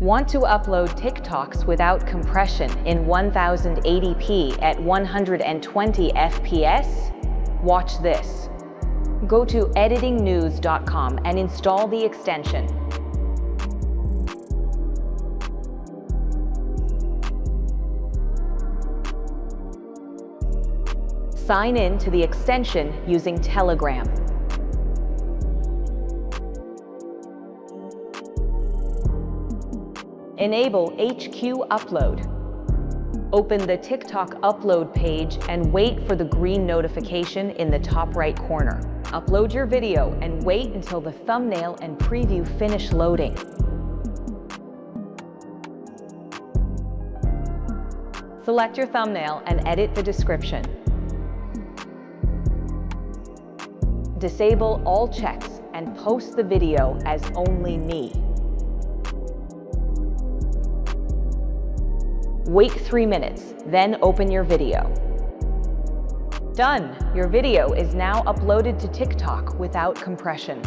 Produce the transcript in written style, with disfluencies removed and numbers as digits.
Want to upload TikToks without compression in 1080p at 120 FPS? Watch this. Go to editingnews.com and install the extension. Sign in to the extension using Telegram. Enable HQ Upload. Open the TikTok upload page and wait for the green notification in the top right corner. Upload your video and wait until the thumbnail and preview finish loading. Select your thumbnail and edit the description. Disable all checks and post the video as only me. Wait 3 minutes, then open your video. Done! Your video is now uploaded to TikTok without compression.